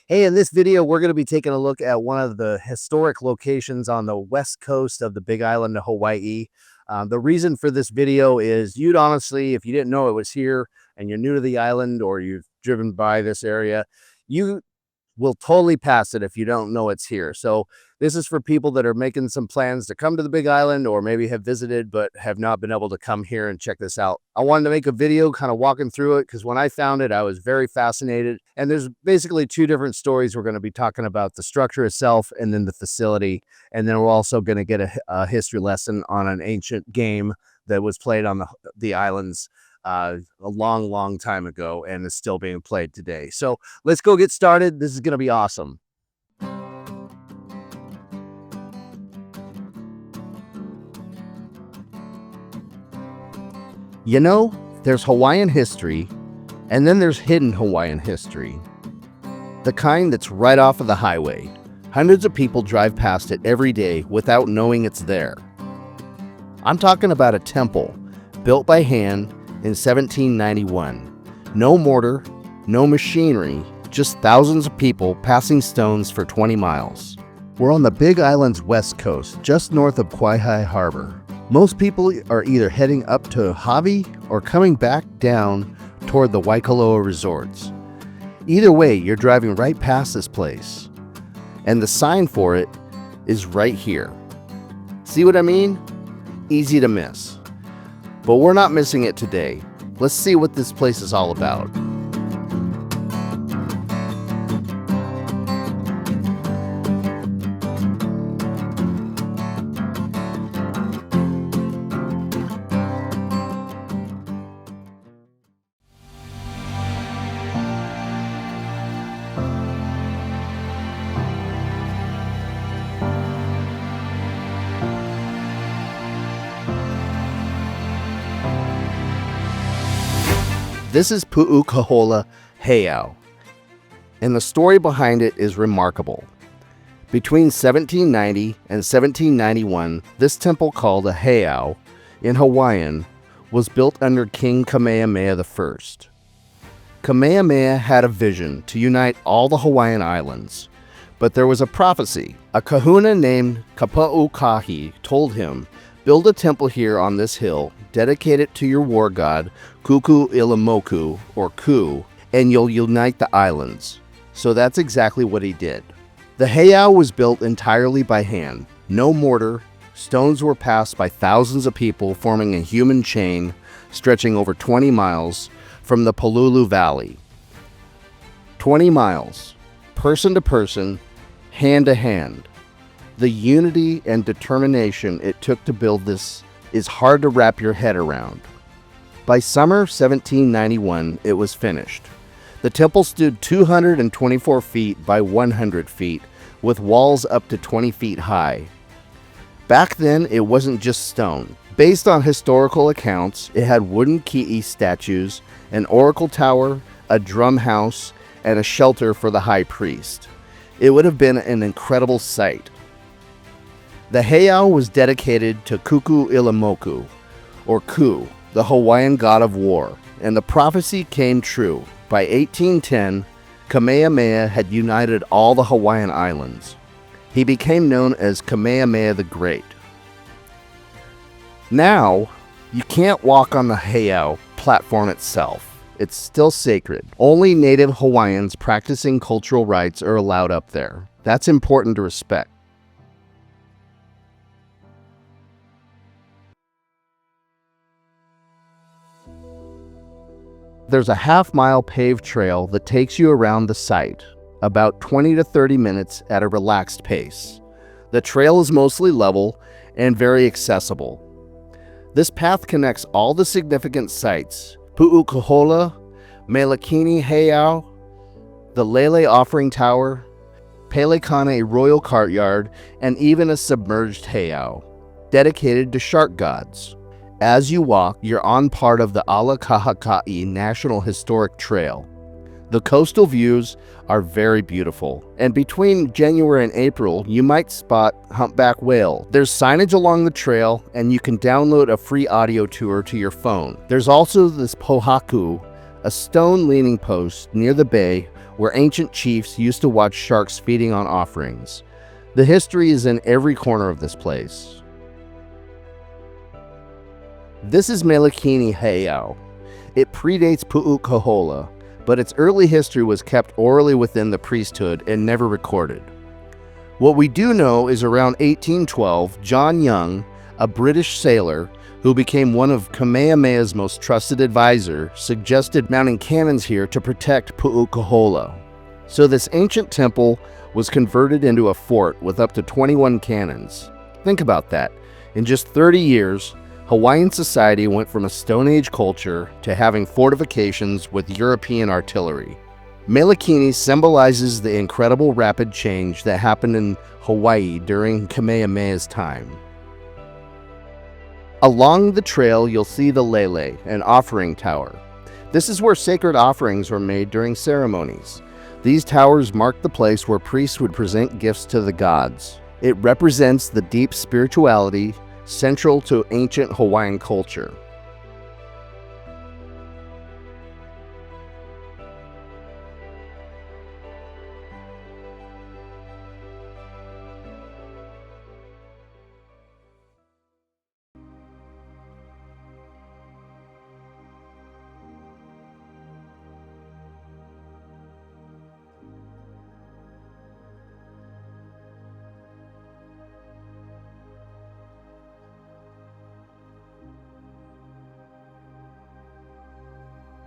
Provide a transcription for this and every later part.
Hey, in this video, we're going to be taking a look at one of the historic locations on the west coast of the Big Island of Hawaii. The reason for this video is you'd honestly, if you didn't know it was here and you're new to the island or you've driven by this area, you will totally pass it if you don't know it's here. So this is for people that are making some plans to come to the Big Island or maybe have visited but have not been able to come here and check this out. I wanted to make a video kind of walking through it because when I found it, I was very fascinated. And there's basically two different stories we're going to be talking about: the structure itself and then the facility. And then we're also going to get a history lesson on an ancient game that was played on the islands a long time ago and is still being played today. So let's go get started. This is going to be awesome. You know, there's Hawaiian history, and then there's hidden Hawaiian history. The kind that's right off of the highway. Hundreds of people drive past it every day without knowing it's there. I'm talking about a temple built by hand in 1791. No mortar, no machinery, just thousands of people passing stones for 20 miles. We're on the Big Island's west coast, just north of Kawaihae Harbor. Most people are either heading up to Hawaii or coming back down toward the Waikoloa resorts. Either way, you're driving right past this place. And the sign for it is right here. See what I mean? Easy to miss. But we're not missing it today. Let's see what this place is all about. This is Pu'ukoholā Heiau, and the story behind it is remarkable. Between 1790 and 1791, this temple called a heiau in Hawaiian was built under King Kamehameha I. Kamehameha had a vision to unite all the Hawaiian Islands, but there was a prophecy. A kahuna named Kapa'ukahi told him, "Build a temple here on this hill, dedicate it to your war god, Kūka'ilimoku, or Ku, and you'll unite the islands." So that's exactly what he did. The heiau was built entirely by hand. No mortar. Stones were passed by thousands of people, forming a human chain stretching over 20 miles from the Pololū Valley. 20 miles, person to person, hand to hand. The unity and determination it took to build this is hard to wrap your head around. By summer 1791, it was finished. The temple stood 224 feet by 100 feet, with walls up to 20 feet high. Back then, it wasn't just stone. Based on historical accounts, it had wooden ki'i statues, an oracle tower, a drum house, and a shelter for the high priest. It would have been an incredible sight. The heiau was dedicated to Kūka'ilimoku, or Ku, the Hawaiian god of war, and the prophecy came true. By 1810, Kamehameha had united all the Hawaiian Islands. He became known as Kamehameha the Great. Now, you can't walk on the heiau platform itself. It's still sacred. Only native Hawaiians practicing cultural rites are allowed up there. That's important to respect. There's a half-mile paved trail that takes you around the site, about 20 to 30 minutes at a relaxed pace. The trail is mostly level and very accessible. This path connects all the significant sites: Pu'ukohola, Mailekini Heiau, the Lele offering tower, Pelekane royal courtyard, and even a submerged heiau, dedicated to shark gods. As you walk, you're on part of the Ala Kahaka'i National Historic Trail. The coastal views are very beautiful, and between January and April, you might spot humpback whale. There's signage along the trail, and you can download a free audio tour to your phone. There's also this pohaku, a stone leaning post near the bay where ancient chiefs used to watch sharks feeding on offerings. The history is in every corner of this place. This is Mailekini Heiau. It predates Pu'ukoholā, but its early history was kept orally within the priesthood and never recorded. What we do know is around 1812, John Young, a British sailor who became one of Kamehameha's most trusted advisors, suggested mounting cannons here to protect Pu'ukohola. So this ancient temple was converted into a fort with up to 21 cannons. Think about that. In just 30 years, Hawaiian society went from a Stone Age culture to having fortifications with European artillery. Mailekini symbolizes the incredible rapid change that happened in Hawaii during Kamehameha's time. Along the trail, you'll see the Lele, an offering tower. This is where sacred offerings were made during ceremonies. These towers marked the place where priests would present gifts to the gods. It represents the deep spirituality central to ancient Hawaiian culture.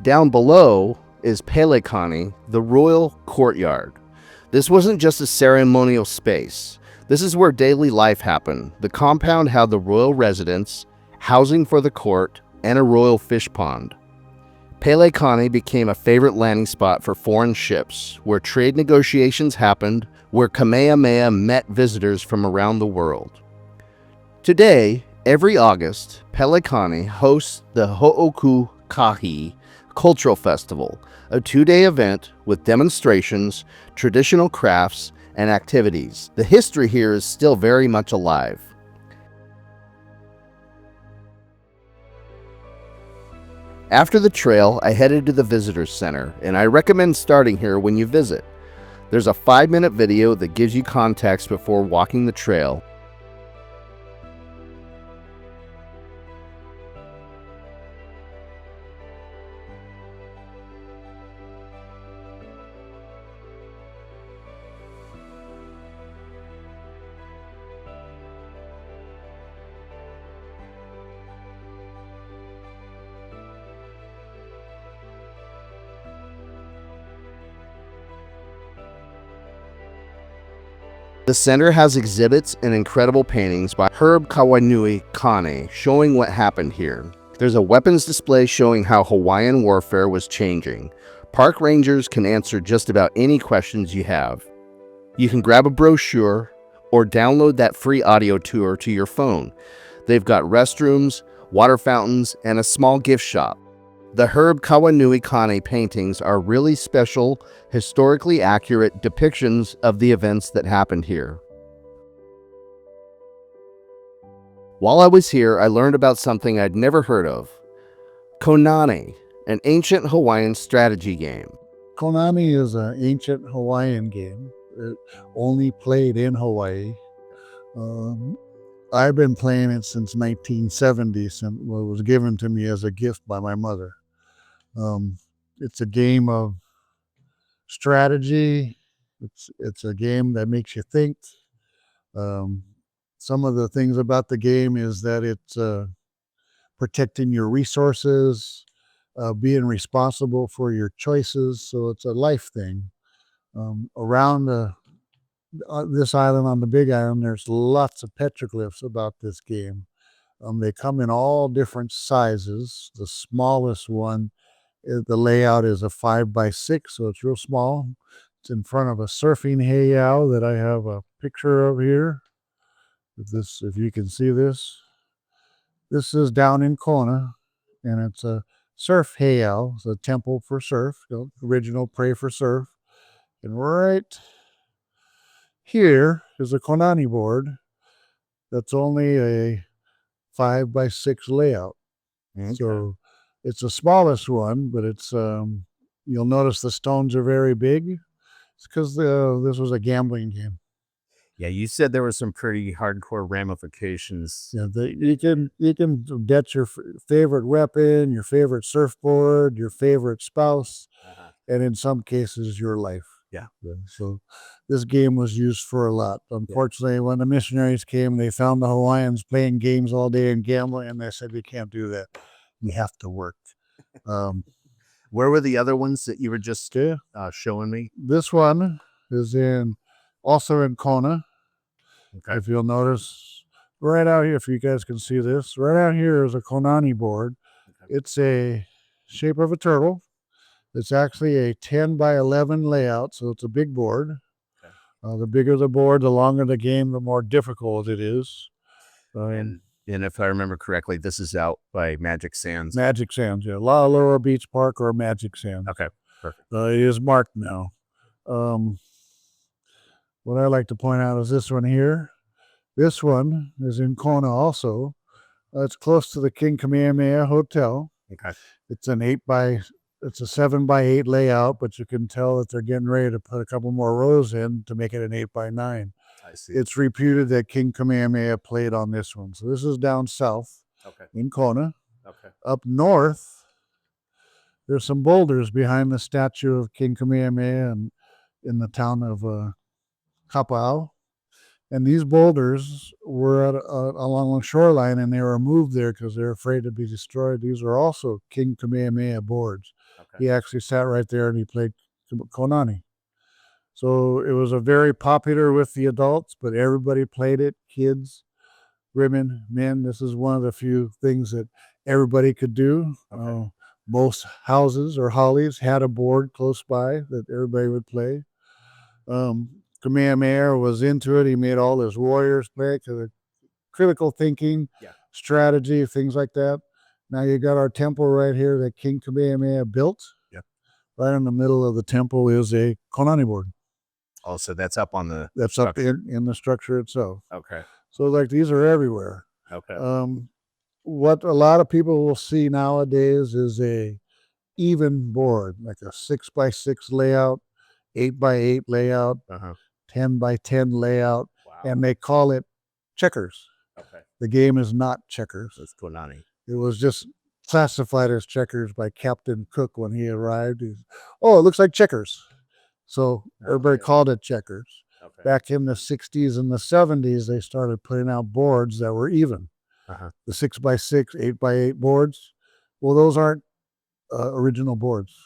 Down below is Pelekane, the royal courtyard. This wasn't just a ceremonial space. This is where daily life happened. The compound had the royal residence, housing for the court, and a royal fish pond. Pelekane became a favorite landing spot for foreign ships, where trade negotiations happened, where Kamehameha met visitors from around the world. Today, every August, Pelekane hosts the Ho'okukahi Cultural Festival, a 2-day event with demonstrations, traditional crafts, and activities. The history here is still very much alive. After the trail, I headed to the Visitors Center, and I recommend starting here when you visit. There's a 5-minute video that gives you context before walking the trail. The center has exhibits and incredible paintings by Kane showing what happened here. There's a weapons display showing how Hawaiian warfare was changing. Park rangers can answer just about any questions you have. You can grab a brochure or download that free audio tour to your phone. They've got restrooms, water fountains, and a small gift shop. The Kane paintings are really special, historically accurate depictions of the events that happened here. While I was here, I learned about something I'd never heard of. Konane, an ancient Hawaiian strategy game. Konami is an ancient Hawaiian game. It only played in Hawaii. I've been playing it since 1970, since it was given to me as a gift by my mother. It's a game of strategy. It's a game that makes you think. Some of the things about the game is that it's protecting your resources, being responsible for your choices. So it's a life thing. Around this island, on the Big Island, there's lots of petroglyphs about this game. They come in all different sizes. The smallest one, the layout is a 5x6, so it's real small. It's in front of a surfing heiau that I have a picture of here. If you can see this. This is down in Kona, and it's a surf heiau. It's a temple for surf, original pray for surf. And right here is a Konani board that's only a 5x6 layout. Okay. So it's the smallest one, but it's you'll notice the stones are very big. It's because this was a gambling game. Yeah, you said there were some pretty hardcore ramifications. Yeah, you can bet your favorite weapon, your favorite surfboard, your favorite spouse, and in some cases, your life. Yeah. So this game was used for a lot. Unfortunately, when the missionaries came, they found the Hawaiians playing games all day and gambling, and they said, we can't do that. We have to work. Where were the other ones that you were just showing me? This one is also in Kona. Okay. If you'll notice, right out here, if you guys can see this, right out here is a konani board. Okay. It's a shape of a turtle. It's actually a 10 by 11 layout, so it's a big board. Okay. The bigger the board, the longer the game, the more difficult it is. And if I remember correctly, this is out by Magic Sands. Magic Sands, yeah. La'alora Beach Park or Magic Sands. Okay, perfect. It is marked now. What I like to point out is this one here. This one is in Kona also. It's close to the King Kamehameha Hotel. Okay. It's a 7 by 8 layout, but you can tell that they're getting ready to put a couple more rows in to make it an 8 by 9. I see. It's reputed that King Kamehameha played on this one. So this is down south in Kona. Okay. Up north, there's some boulders behind the statue of King Kamehameha and in the town of Kapa'au. And these boulders were along the shoreline, and they were moved there because they're afraid to be destroyed. These are also King Kamehameha boards. Okay. He actually sat right there and he played konani. So it was a very popular with the adults, but everybody played it, kids, women, men. This is one of the few things that everybody could do. Okay. Most houses or hollies had a board close by that everybody would play. Kamehameha was into it. He made all his warriors play it because of critical thinking, strategy, things like that. Now you got our temple right here that King Kamehameha built. Yeah. Right in the middle of the temple is a konani board. Oh, so that's up on the up in the structure itself. Okay. So like these are everywhere. Okay. What a lot of people will see nowadays is a even board, like a 6 by 6 layout, 8 by 8 layout, 10 by 10 layout, and they call it checkers. Okay. The game is not checkers. It's konani. It was just classified as checkers by Captain Cook when he arrived. It looks like checkers. So everybody called it checkers. Okay. Back in the 60s and the 70s, they started putting out boards that were even. The 6 by 6, 8 by 8 boards. Well, those aren't original boards.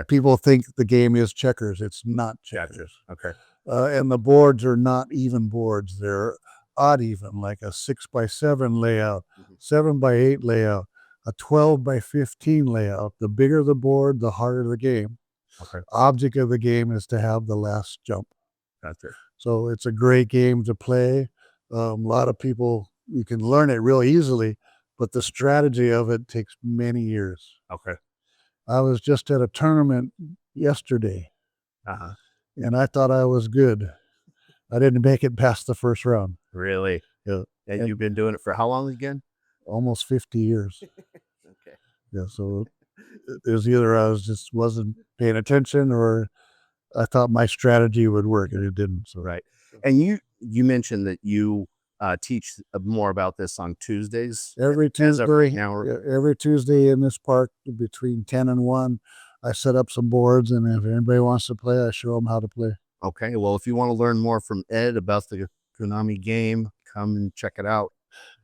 People think the game is checkers. It's not checkers. Okay. And the boards are not even boards. They're odd even, like a 6 by 7 layout, 7 by 8 layout, a 12 by 15 layout. The bigger the board, the harder the game. Okay. Object of the game is to have the last jump. Gotcha. So it's a great game to play. A lot of people, you can learn it real easily, but the strategy of it takes many years. Okay. I was just at a tournament yesterday, and I thought I was good. I didn't make it past the first round. Really? Yeah. And you've been doing it for how long again? Almost 50 years. Okay. Yeah, so it was either I wasn't paying attention or I thought my strategy would work, and it didn't. So. Right. And you mentioned that you teach more about this on Tuesdays. Every Tuesday in this park between 10 and 1, I set up some boards, and if anybody wants to play, I show them how to play. Okay. Well, if you want to learn more from Ed about the konani game, come and check it out.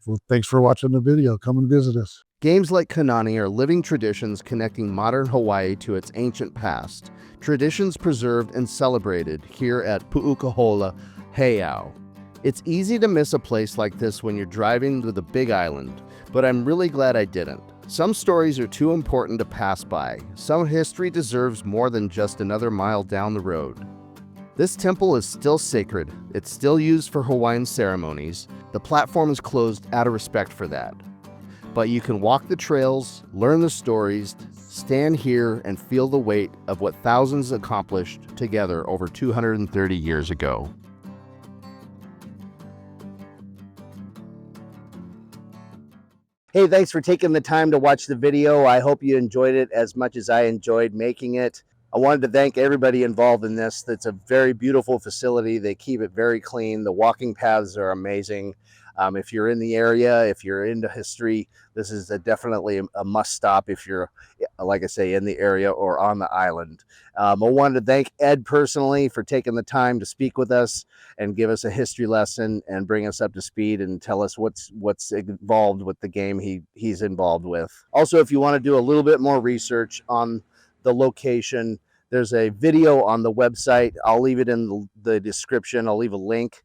Well, thanks for watching the video. Come and visit us. Games like konani are living traditions connecting modern Hawaii to its ancient past. Traditions preserved and celebrated here at Pu'ukoholā Heiau. It's easy to miss a place like this when you're driving to the Big Island, but I'm really glad I didn't. Some stories are too important to pass by. Some history deserves more than just another mile down the road. This temple is still sacred. It's still used for Hawaiian ceremonies. The platform is closed out of respect for that. But you can walk the trails, learn the stories, stand here and feel the weight of what thousands accomplished together over 230 years ago. Hey, thanks for taking the time to watch the video. I hope you enjoyed it as much as I enjoyed making it. I wanted to thank everybody involved in this. It's a very beautiful facility. They keep it very clean. The walking paths are amazing. If you're in the area, if you're into history, this is definitely a must stop if you're, like I say, in the area or on the island. I wanted to thank Ed personally for taking the time to speak with us and give us a history lesson and bring us up to speed and tell us what's involved with the game he's involved with. Also, if you want to do a little bit more research on the location, there's a video on the website. I'll leave it in the description. I'll leave a link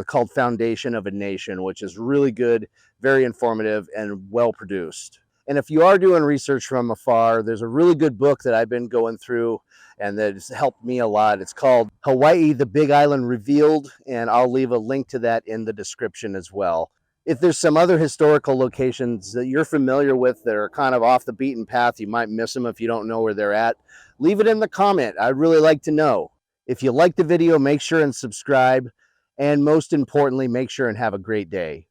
called Foundation of a Nation, which is really good, very informative, and well produced. And if you are doing research from afar, there's a really good book that I've been going through and that has helped me a lot. It's called Hawaii, the Big Island Revealed, and I'll leave a link to that in the description as well. If there's some other historical locations that you're familiar with that are kind of off the beaten path, you might miss them if you don't know where they're at, leave it in the comment. I'd really like to know. If you like the video, make sure and subscribe. And most importantly, make sure and have a great day.